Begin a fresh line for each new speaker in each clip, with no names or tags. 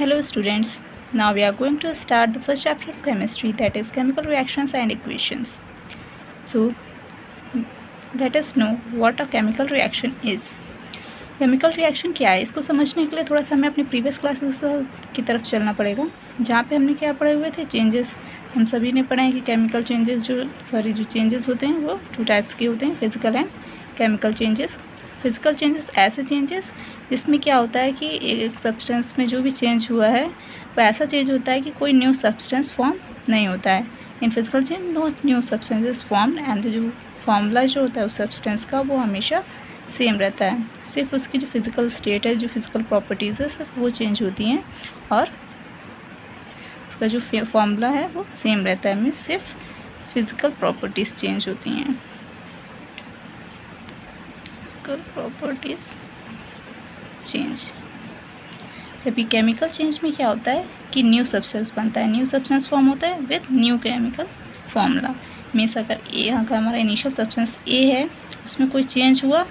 Hello students, now we are going to start the first chapter of chemistry, that is chemical reactions and equations. So let us know what a chemical reaction is. Chemical reaction क्या है, इसको समझने के लिए थोड़ा सा हमें अपनी प्रीवियस क्लासेस की तरफ चलना पड़ेगा, जहाँ पे हमने क्या पढ़े हुए थे, चेंजेस। हम सभी ने पढ़ा है कि केमिकल चेंजेस जो चेंजेस होते हैं वो 2 टाइप्स के होते हैं, physical and chemical changes. Physical changes ऐसे चेंजेस जिसमें क्या होता है कि एक सब्सटेंस में जो भी चेंज हुआ है वो ऐसा चेंज होता है कि कोई न्यू सब्सटेंस फॉर्म नहीं होता है। In physical change no new substances form and जो फॉर्मूला जो होता है उस सब्सटेंस का वो हमेशा सेम रहता है। सिर्फ उसकी जो फिज़िकल स्टेट है, जो फिज़िकल प्रॉपर्टीज़ है, सिर्फ वो चेंज होती हैं और उसका जो फॉर्मूला है वो सेम रहता है। मीन्स सिर्फ फिज़िकल प्रॉपर्टीज़ चेंज होती हैं। Physical properties change. जबकि केमिकल चेंज में क्या होता है कि न्यू सब्सटेंस बनता है, न्यू सब्सटेंस फॉर्म होता है with new chemical formula. Means अगर यहाँ का हमारा इनिशियल सब्सटेंस ए है, उसमें कोई चेंज हुआ,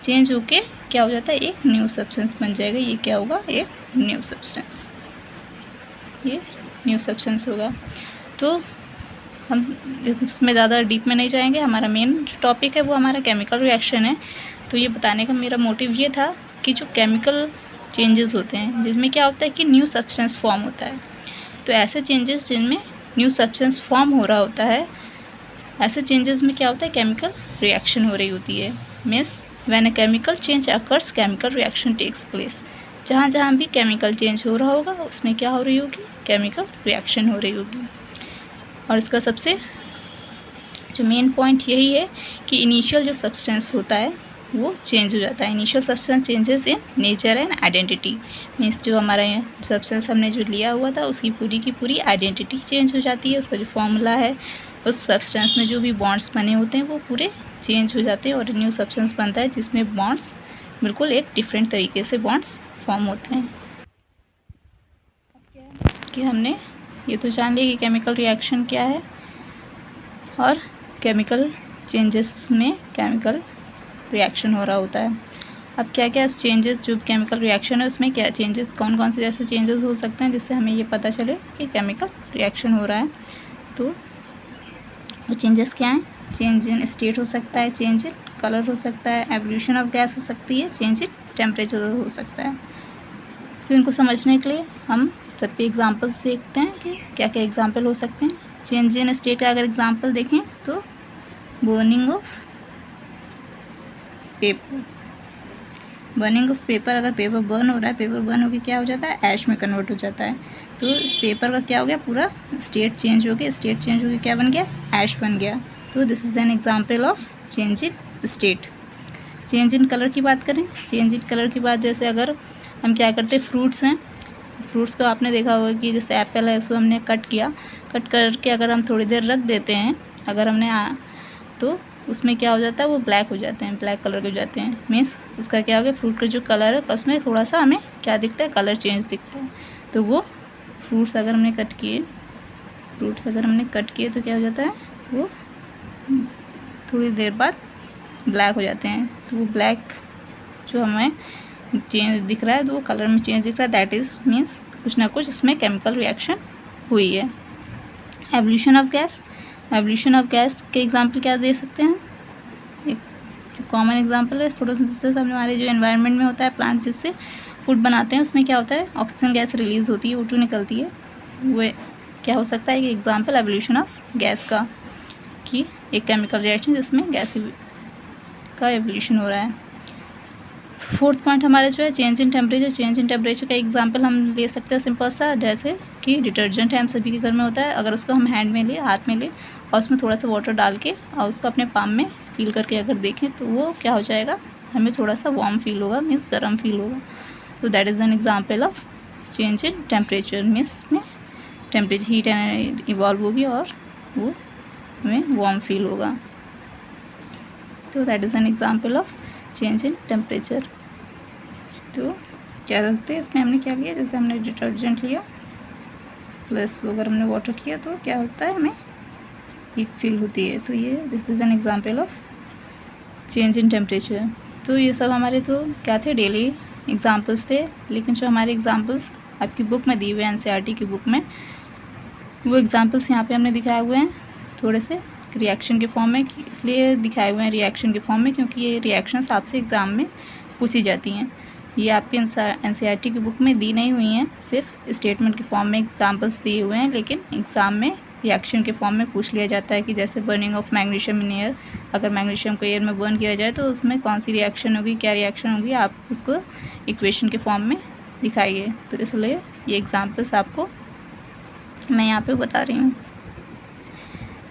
चेंज होके क्या हो जाता है, एक न्यू सब्सटेंस बन जाएगा। ये क्या होगा, एक न्यू सब्सटेंस, ये न्यू सब्सटेंस होगा। तो हम इसमें ज़्यादा डीप में नहीं जाएंगे, हमारा मेन जो टॉपिक है वो हमारा केमिकल रिएक्शन है। तो ये बताने का मेरा मोटिव ये था कि जो केमिकल चेंजेस होते हैं जिसमें क्या होता है कि न्यू सब्सटेंस फॉर्म होता है, तो ऐसे चेंजेस जिनमें न्यू सब्सटेंस फॉर्म हो रहा होता है, ऐसे चेंजेस में क्या होता है, केमिकल रिएक्शन हो रही होती है। Means when a chemical change occurs chemical reaction takes place. जहाँ जहाँ भी केमिकल चेंज हो रहा होगा उसमें क्या हो रही होगी, केमिकल रिएक्शन हो रही होगी। और इसका सबसे जो मेन पॉइंट यही है कि इनिशियल जो सब्सटेंस होता है वो चेंज हो जाता है। Initial substance changes in nature and identity. Means जो हमारा सब्सटेंस हमने जो लिया हुआ था उसकी पूरी की पूरी आइडेंटिटी चेंज हो जाती है। उसका जो फॉर्मूला है, उस सब्सटेंस में जो भी बॉन्ड्स बने होते हैं वो पूरे चेंज हो जाते हैं और न्यू सब्सटेंस बनता है जिसमें बॉन्ड्स बिल्कुल एक डिफरेंट तरीके से बॉन्ड्स फॉर्म होते हैं। कि हमने ये तो जान लिया कि केमिकल रिएक्शन क्या है और केमिकल चेंजेस में केमिकल रिएक्शन हो रहा होता है। अब क्या क्या चेंजेस जो केमिकल रिएक्शन है उसमें क्या चेंजेस, कौन कौन से जैसे चेंजेस हो सकते हैं जिससे हमें ये पता चले कि केमिकल रिएक्शन हो रहा है। तो वो चेंजेस क्या हैं, चेंज इन स्टेट हो सकता है, चेंज इन कलर हो सकता है, एवोल्यूशन ऑफ गैस हो सकती है, चेंज इन टेम्परेचर हो सकता है। तो इनको समझने के लिए हम सब पे एग्जांपल्स देखते हैं कि क्या क्या एग्जांपल हो सकते हैं। चेंज इन स्टेट का अगर एग्जांपल देखें तो burning of paper. Burning of paper, अगर पेपर बर्न हो रहा है, पेपर बर्न होकर क्या हो जाता है, ऐश में कन्वर्ट हो जाता है। तो इस पेपर का क्या हो गया, पूरा स्टेट चेंज हो गया, स्टेट चेंज हो गया, क्या बन गया, ऐश बन गया। तो this is an example of change in state. Change in colour की बात करें, चेंज इन कलर की बात जैसे अगर हम क्या करते हैं, फ्रूट्स हैं, फ्रूट्स को आपने देखा होगा कि जैसे एप्पल है उसको हमने कट किया, कट करके अगर हम थोड़ी देर रख देते हैं, अगर हमने तो उसमें क्या हो जाता है, वो ब्लैक हो जाते हैं, ब्लैक कलर के हो जाते हैं। मीन्स उसका क्या हो गया, फ्रूट का जो कलर है उसमें थोड़ा सा हमें क्या दिखता है, कलर चेंज दिखता है। तो वो फ्रूट्स अगर हमने कट किए, तो क्या हो जाता है, वो थोड़ी देर बाद ब्लैक हो जाते हैं। तो वो ब्लैक जो हमें चेंज दिख रहा है, तो वो कलर में चेंज दिख रहा है, दैट इज़ मीन्स कुछ ना कुछ इसमें केमिकल रिएक्शन हुई है। Evolution of gas, evolution of gas के एग्जांपल क्या दे सकते हैं, एक जो कॉमन एग्जांपल है फोटोसिंथेसिस, हमारे जो एनवायरनमेंट में होता है, प्लांट जिससे फूड बनाते हैं उसमें क्या होता है, ऑक्सीजन गैस रिलीज़ होती है, O2 निकलती है। वो क्या हो सकता है कि एग्जांपल एवोल्यूशन ऑफ गैस का, कि एक केमिकल रिएक्शन जिसमें गैस का एवोल्यूशन हो रहा है। फोर्थ पॉइंट हमारा जो है change in temperature. Change in temperature का एग्जांपल हम ले सकते हैं सिंपल सा, जैसे कि डिटर्जेंट है, हम सभी के घर में होता है, अगर उसको हम हैंड में ले, हाथ में ले और उसमें थोड़ा सा वाटर डाल के और उसको अपने पाम में फील करके अगर देखें तो वो क्या हो जाएगा, हमें थोड़ा सा वार्म फील होगा, मीन्स गर्म फील होगा। तो that is an example of change in temperature. Means में टेम्परेचर हीट इवॉल्व होगी और वो हमें वार्म फील होगा। तो that is an example of change in temperature. तो क्या करते हैं, इसमें हमने क्या लिया, जैसे हमने डिटर्जेंट लिया प्लस वो अगर हमने वाटर किया तो क्या होता है, हमें हीट फील होती है। तो ये this is an example of change in temperature. तो ये सब हमारे तो क्या थे, डेली एग्ज़ाम्पल्स थे, लेकिन जो हमारे एग्ज़ाम्पल्स आपकी बुक में दिए हुए हैं एनसीईआरटी की बुक में, वो एग्ज़ाम्पल्स यहाँ पे हमने दिखाए हुए हैं थोड़े से रिएक्शन के फॉर्म में, इसलिए दिखाए हुए हैं रिएक्शन के फॉर्म में क्योंकि ये रिएक्शंस आपसे एग्ज़ाम में पूछी जाती हैं। ये आपके एनसीईआरटी की बुक में दी नहीं हुई हैं, सिर्फ स्टेटमेंट के फॉर्म में एग्जाम्पल्स दिए हुए हैं, लेकिन एग्ज़ाम में रिएक्शन के फॉर्म में पूछ लिया जाता है कि जैसे burning of magnesium in air, अगर मैग्नीशियम को एयर में बर्न किया जाए तो उसमें कौन सी रिएक्शन होगी, क्या रिएक्शन होगी, आप उसको इक्वेशन के फॉर्म में दिखाइए। तो इसलिए ये एग्जाम्पल्स आपको मैं यहाँ पे बता रही हूँ।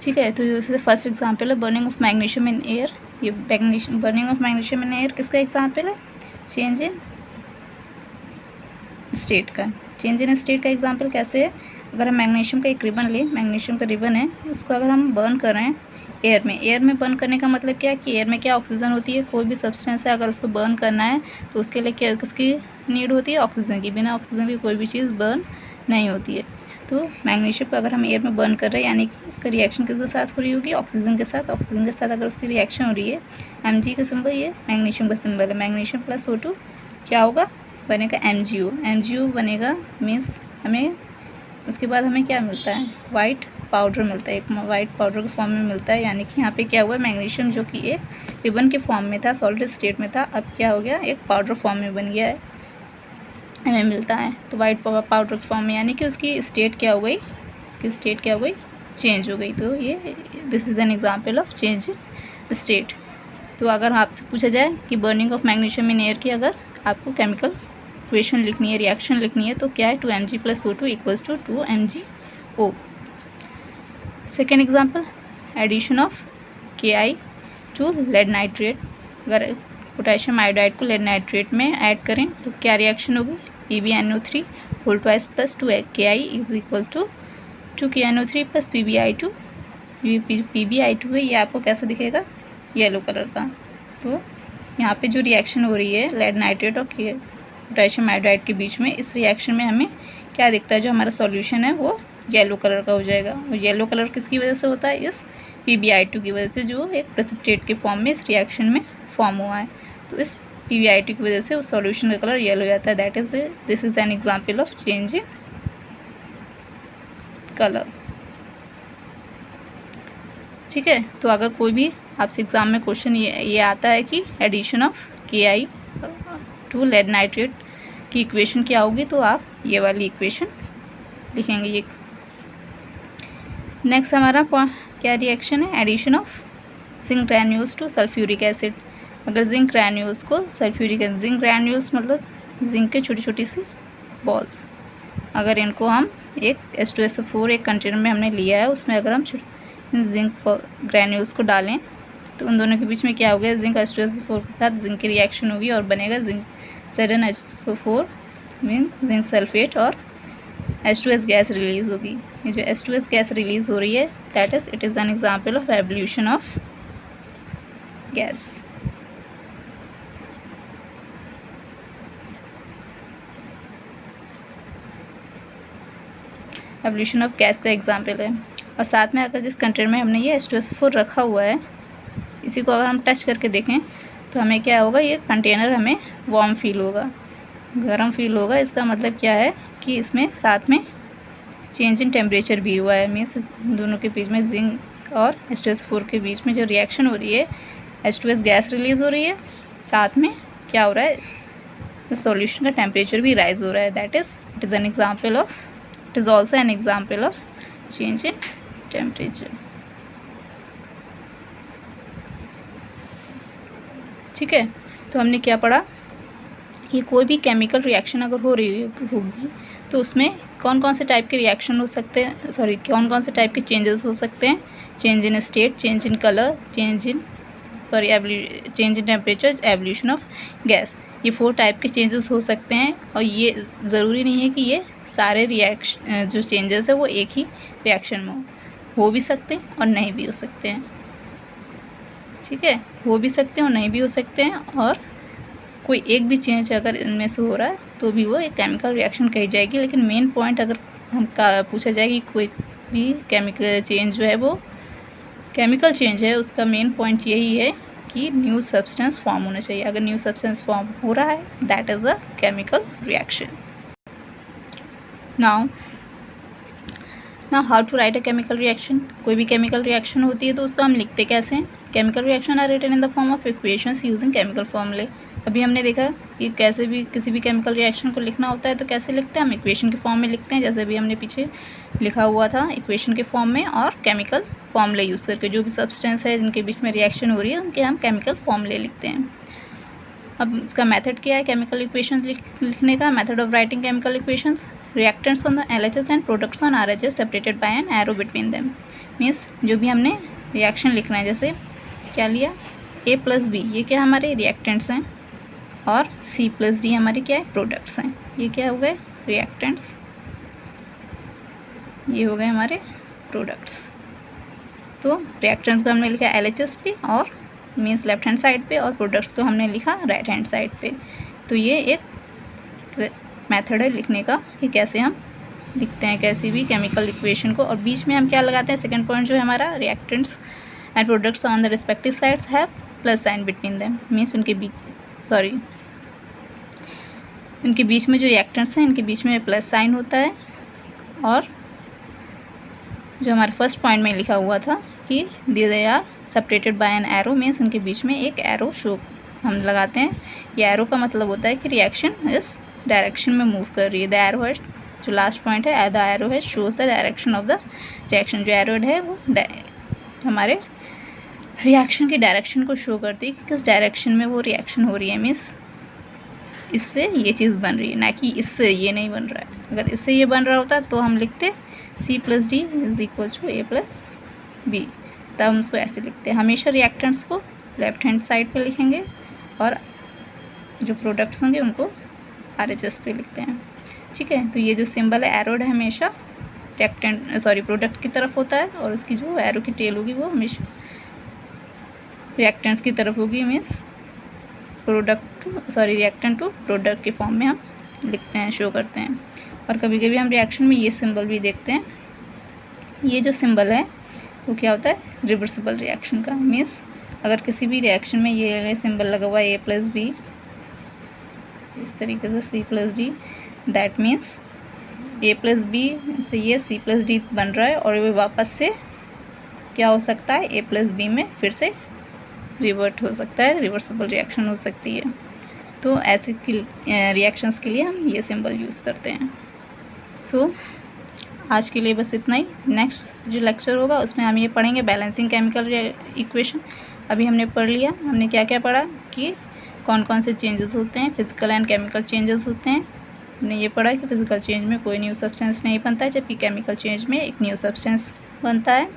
ठीक है, तो जैसे फर्स्ट एग्जाम्पल है burning of magnesium in air. ये burning of magnesium in air किसका एग्जाम्पल है? चेंज इन स्टेट का। चेंज इन स्टेट का एग्जाम्पल कैसे है? अगर हम मैग्नीशियम का एक रिबन लें, मैग्नीशियम का रिबन है, उसको अगर हम बर्न कर रहे हैं एयर में बर्न करने का मतलब क्या है कि एयर में क्या ऑक्सीजन होती है, कोई भी सब्सटेंस है अगर उसको बर्न करना है तो उसके लिए क्या किसकी नीड होती है? ऑक्सीजन की। बिना ऑक्सीजन की कोई भी चीज़ बर्न नहीं होती है। तो मैग्नीशियम को अगर हम एयर में बर्न कर रहे हैं यानी कि उसका रिएक्शन किसके साथ हो रही होगी? ऑक्सीजन के साथ। ऑक्सीजन के साथ अगर उसकी रिएक्शन हो रही है, Mg का सिंबल ये मैग्नीशियम का सिंबल है, मैग्नीशियम प्लस O2 क्या होगा? बनेगा MgO। MgO बनेगा मीन्स हमें उसके बाद हमें क्या मिलता है? वाइट पाउडर मिलता है, एक वाइट पाउडर के फॉर्म में मिलता है। यानी कि यहाँ पे क्या हुआ? मैग्नीशियम जो कि एक रिबन के फॉर्म में था, सॉलिड स्टेट में था, अब क्या हो गया? एक पाउडर फॉर्म में बन गया है, हमें मिलता है। तो वाइट पाउडर के फॉर्म में, यानी कि उसकी स्टेट क्या हो गई? उसकी स्टेट क्या हो गई? चेंज हो गई। तो ये this is an example of change in state. तो अगर आपसे पूछा जाए कि burning of magnesium in air की अगर आपको केमिकल इक्वेशन लिखनी है, रिएक्शन लिखनी है, तो क्या है? 2Mg + O2 = 2MgO। Second example, addition of KI to lead nitrate. अगर पोटेशियम आयोडाइड को लेड नाइट्रेट में ऐड करें तो क्या रिएक्शन होगी? PbNO3 whole twice plus 2KI = 2KNO3 + PbI2। ये PbI2 है, ये आपको कैसा दिखेगा? येलो कलर का। तो यहाँ पे जो रिएक्शन हो रही है लेड नाइट्रेट और पोटेशियम आयोडाइड के बीच में, इस रिएक्शन में हमें क्या दिखता है? जो हमारा सॉल्यूशन है वो येलो कलर का हो जाएगा। और येलो कलर किसकी वजह से होता है? इस PbI2 की वजह से, जो एक प्रेसिपिटेट के फॉर्म में इस रिएक्शन में फॉर्म हुआ है। तो इस PbI2 की वजह से उस सॉल्यूशन का कलर येलो हो जाता है। That is this is an example of change in colour. ठीक है, तो अगर कोई भी आपसे एग्जाम में क्वेश्चन ये आता है कि addition of KI to lead nitrate की इक्वेशन क्या होगी, तो आप ये वाली इक्वेशन लिखेंगे। ये नेक्स्ट हमारा क्या रिएक्शन है? Addition of zinc granules to sulphuric acid. अगर जिंक ग्रैन्यूल्स को जिंक ग्रैन्यूल्स मतलब जिंक के छोटी छोटी सी बॉल्स, अगर इनको हम एक H2SO4 एक कंटेनर में हमने लिया है, उसमें अगर हम जिंक ग्रैन्यूल्स को डालें तो उन दोनों के बीच में क्या हो गया? जिंक H2SO4 के साथ जिंक की रिएक्शन होगी और बनेगा zinc ZnHO4 mean zinc sulphate, और H2S गैस रिलीज़ होगी। ये जो H2S गैस रिलीज़ हो रही है, that is it is an example of evolution of gas. Evolution of gas का एग्जाम्पल है। और साथ में अगर जिस कंटेनर में हमने ये H2SO4 रखा हुआ है, इसी को अगर हम टच करके देखें तो हमें क्या होगा? ये कंटेनर हमें वार्म फील होगा, गर्म फील होगा। इसका मतलब क्या है कि इसमें साथ में चेंज इन टेम्परेचर भी हुआ है। मीन्स दोनों के बीच में, जिंक और H2SO4 के बीच में जो रिएक्शन हो रही है, H2S गैस रिलीज़ हो रही है, साथ में क्या हो रहा है? इस सॉल्यूशन का टेम्परेचर भी राइज हो रहा है। That is it is an example of, it is also an example of change in temperature. ठीक है, तो हमने क्या पढ़ा कि कोई भी केमिकल रिएक्शन अगर हो रही होगी तो उसमें कौन कौन से टाइप के रिएक्शन हो सकते हैं, कौन कौन से टाइप के चेंजेस हो सकते हैं? Change in state, change in colour, change in temperature, evolution of gas. ये 4 टाइप के चेंजेस हो सकते हैं। और ये ज़रूरी नहीं है कि ये सारे रिएक्शन जो चेंजेस है वो एक ही रिएक्शन में हो भी सकते हैं और नहीं भी हो सकते हैं। ठीक है, हो भी सकते हैं और नहीं भी हो सकते हैं। और कोई एक भी चेंज अगर इनमें से हो रहा है तो भी वो एक केमिकल रिएक्शन कही जाएगी। लेकिन मेन पॉइंट अगर हम पूछा जाए कि कोई भी केमिकल चेंज जो है वो केमिकल चेंज है, उसका मेन पॉइंट यही है कि न्यू सब्सटेंस फॉर्म होना चाहिए। अगर न्यू सब्सटेंस फॉर्म हो रहा है that is a chemical reaction. Now how to write a chemical reaction. कोई भी केमिकल रिएक्शन होती है तो उसको हम लिखते कैसे हैं। Chemical reaction are written in the form of equations using chemical formulae. अभी हमने देखा कि कैसे भी किसी भी केमिकल रिएक्शन को लिखना होता है तो कैसे लिखते हैं, हम इक्वेशन के फॉर्म में लिखते हैं, जैसे अभी हमने पीछे लिखा हुआ था इक्वेशन के फॉर्म में, और केमिकल फॉर्मूले यूज़ करके जो भी सब्सटेंस है जिनके बीच में रिएक्शन हो रही है उनके हम केमिकल फॉर्मूले लिखते हैं। अब उसका मेथड क्या है केमिकल इक्वेशंस लिखने का। Method of writing chemical equations, reactants on the LHS and products on RHS separated by an arrow between them. Means जो भी हमने रिएक्शन लिखना है, जैसे क्या लिया A+B, ये क्या हमारे रिएक्टेंट्स हैं, और C+D हमारे क्या है प्रोडक्ट्स हैं। ये क्या हो गए रिएक्टेंट्स, ये हो गए हमारे प्रोडक्ट्स। तो रिएक्टेंट्स को हमने लिखा LHS पे और मीन्स लेफ्ट हैंड साइड पे, और प्रोडक्ट्स को हमने लिखा राइट हैंड साइड पे। तो ये एक मेथड है लिखने का कि कैसे हम लिखते हैं कैसी भी केमिकल इक्वेशन को। और बीच में हम क्या लगाते हैं, सेकंड पॉइंट जो है हमारा, reactants and products on the respective sides have plus sign between them. Means उनके बीच में जो रिएक्टेंट्स हैं इनके बीच में प्लस साइन होता है। और जो हमारे फर्स्ट पॉइंट में लिखा हुआ था कि they are separated by an arrow, means उनके बीच में एक एरो शो हम लगाते हैं। ये एरो का मतलब होता है कि रिएक्शन इस डायरेक्शन में मूव कर रही है। द एरो हेड, जो लास्ट पॉइंट है, the arrow head shows the direction of the reaction. जो एरो हेड है वो हमारे रिएक्शन की डायरेक्शन को शो करती है कि किस डायरेक्शन में वो रिएक्शन हो रही है। मीन्स इससे ये चीज़ बन रही है, ना कि इससे ये नहीं बन रहा है। अगर इससे ये बन रहा होता तो हम लिखते C+D is equal to A+B, तब हम उसको ऐसे लिखते हैं। हमेशा रिएक्टेंट्स को लेफ्ट हैंड साइड पे लिखेंगे और जो प्रोडक्ट्स होंगे उनको RHS पे लिखते हैं। ठीक है, तो ये जो सिंबल है एरोड है हमेशा प्रोडक्ट की तरफ होता है, और उसकी जो एरो की टेल होगी वो हमेशा रिएक्टेंट्स की तरफ होगी। मीन्स रिएक्टेंट टू प्रोडक्ट के फॉर्म में हम लिखते हैं, शो करते हैं। और कभी कभी हम रिएक्शन में ये सिंबल भी देखते हैं। ये जो सिंबल है वो क्या होता है, रिवर्सिबल रिएक्शन का। मीन्स अगर किसी भी रिएक्शन में ये सिंबल लगा हुआ है A+B, इस तरीके से C+D, दैट मीन्स A+B से ये C+D बन रहा है, और ये वापस से क्या हो सकता है, A+B में फिर से रिवर्ट हो सकता है, रिवर्सिबल रिएक्शन हो सकती है। तो ऐसे रिएक्शंस के लिए हम ये सिंबल यूज़ करते हैं। सो आज के लिए बस इतना ही। नेक्स्ट जो लेक्चर होगा उसमें हम ये पढ़ेंगे बैलेंसिंग केमिकल इक्वेशन। अभी हमने पढ़ लिया, हमने क्या क्या पढ़ा कि कौन कौन से चेंजेस होते हैं, फिजिकल एंड केमिकल चेंजेस होते हैं। हमने ये पढ़ा कि फिजिकल चेंज में कोई न्यू सब्सटेंस नहीं बनता है, जबकि केमिकल चेंज में एक न्यू सब्सटेंस बनता है।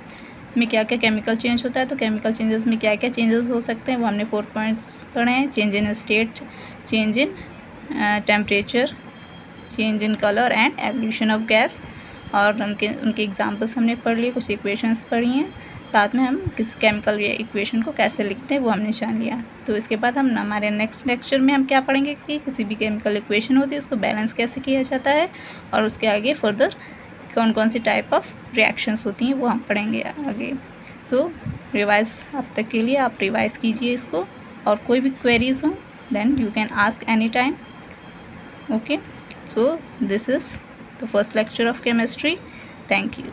में क्या क्या केमिकल चेंज होता है, तो केमिकल चेंजेस में क्या क्या चेंजेस हो सकते हैं वो हमने 4 पॉइंट्स पढ़े हैं। Change in state, change in temperature, change in colour and evolution of gas. और उनके एग्जांपल्स हमने पढ़ लिए, कुछ इक्वेशंस पढ़ी हैं, साथ में हम किस केमिकल इक्वेशन को कैसे लिखते हैं वो हमने जान लिया। तो इसके बाद हम हमारे नेक्स्ट लेक्चर में हम क्या पढ़ेंगे कि किसी भी केमिकल इक्वेशन होती है उसको बैलेंस कैसे किया जाता है, और उसके आगे फर्दर कौन कौन सी टाइप ऑफ रिएक्शंस होती हैं वो हम पढ़ेंगे आगे। सो रिवाइज अब तक के लिए आप रिवाइज कीजिए इसको, और कोई भी क्वेरीज हो then you can ask any time. Okay, so this is the first lecture of chemistry. Thank you.